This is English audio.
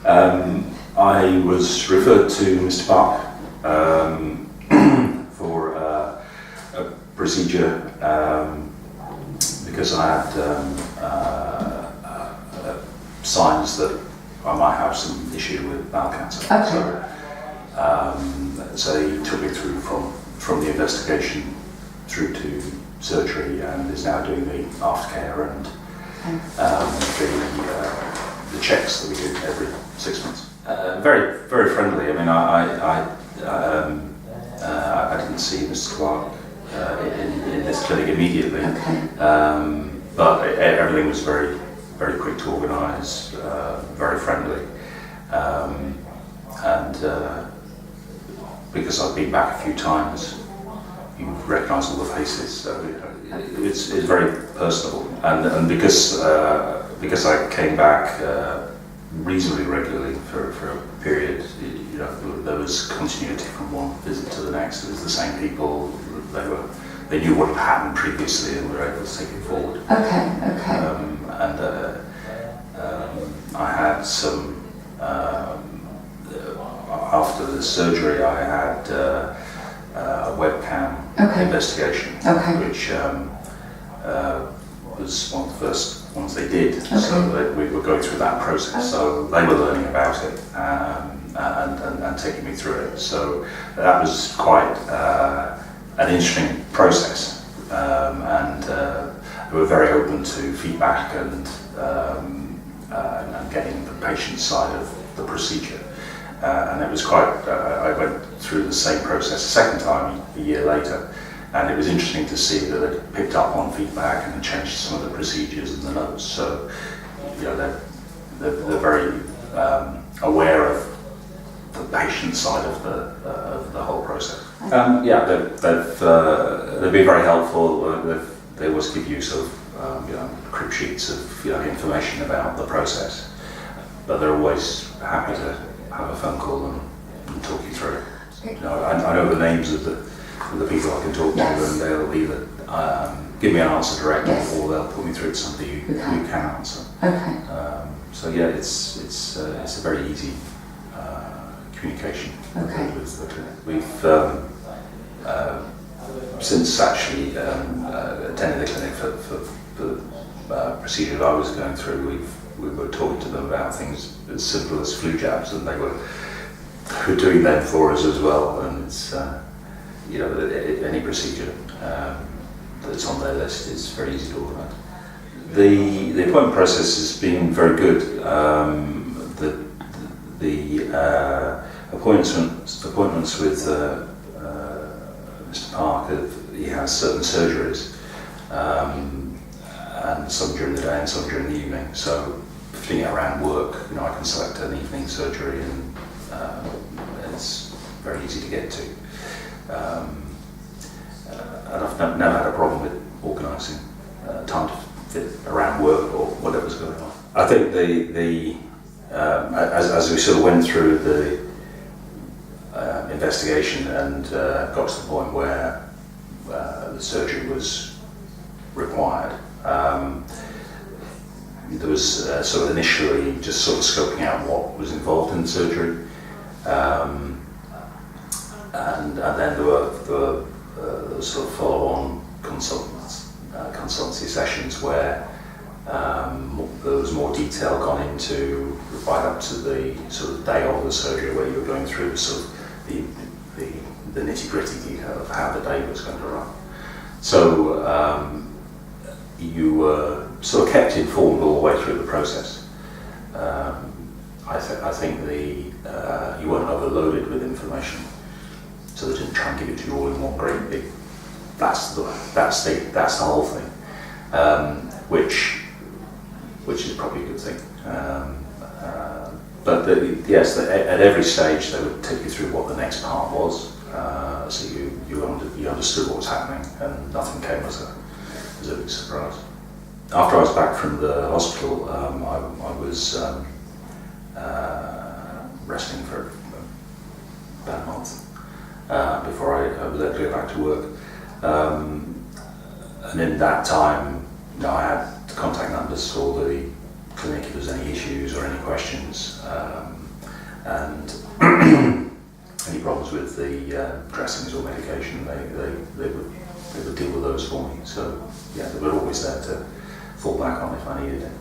I was referred to Mr. Park for a procedure because I had signs that I might have some issue with bowel cancer. Okay. So he took me through from the investigation through to surgery, and is now doing the aftercare and the checks that we do every 6 months. Very, very friendly. I mean, I didn't see Mr. Clark in this clinic immediately, but everything was very, very quick to organise, very friendly, and because I've been back a few times, you recognise all the faces, so it's very personable, and because I came back reasonably regularly for a period, you know, there was continuity from one visit to the next. It was the same people. They knew what had happened previously and were able to take it forward. Okay. I had some. After the surgery, I had a webcam investigation, which was one of the first ones they did. So we were going through that process. So they were learning about it and taking me through it. So that was quite an interesting process, and they were very open to feedback and getting the patient side of the procedure. And it was quite, I went through the same process a second time a year later, and it was interesting to see that it picked up on feedback and changed some of the procedures and the notes. So, you know, they're very aware of the patient side of the whole process. They've been very helpful. They always give you sort of crib sheets of information about the process, but they're always happy to have a phone call and talk you through it. You know, I know the names of the people I can talk to, and they'll either give me an answer directly, or they'll put me through to somebody who can answer. So yeah, it's a very easy communication with the clinic. We've since actually attending the clinic for the procedure I was going through, we were talking to them about things as simple as flu jabs, and they were doing them for us as well. And it's any procedure that's on their list is very easy to organise. The appointment process has been very good. The appointments with Mr. Park, he has certain surgeries, and some during the day and some during the evening. So fitting it around work, I can select an evening surgery, and it's very easy to get to. And I've never had a problem with organising time to fit around work or whatever's going on. I think as we sort of went through the investigation and got to the point where the surgery was required, there was sort of initially just sort of scoping out what was involved in the surgery, and then there were sort of follow-on consultancy sessions where there was more detail gone into right up to the sort of day of the surgery, where you were going through sort of the nitty-gritty detail of how the day was going to run. So you were sort of kept informed all the way through the process. I think you weren't overloaded with information, so they didn't try and give it to you all in one great big. That's the whole thing, which is probably a good thing. But at every stage they would take you through what the next part was, so you understood what was happening, and nothing came as a big surprise. After I was back from the hospital, I was resting for about a month before I was able to go back to work. And in that time, I had contact numbers for the clinic if there's any issues or any questions, and any problems with the dressings or medication, they would deal with those for me. So yeah, they were always there to fall back on if I needed it.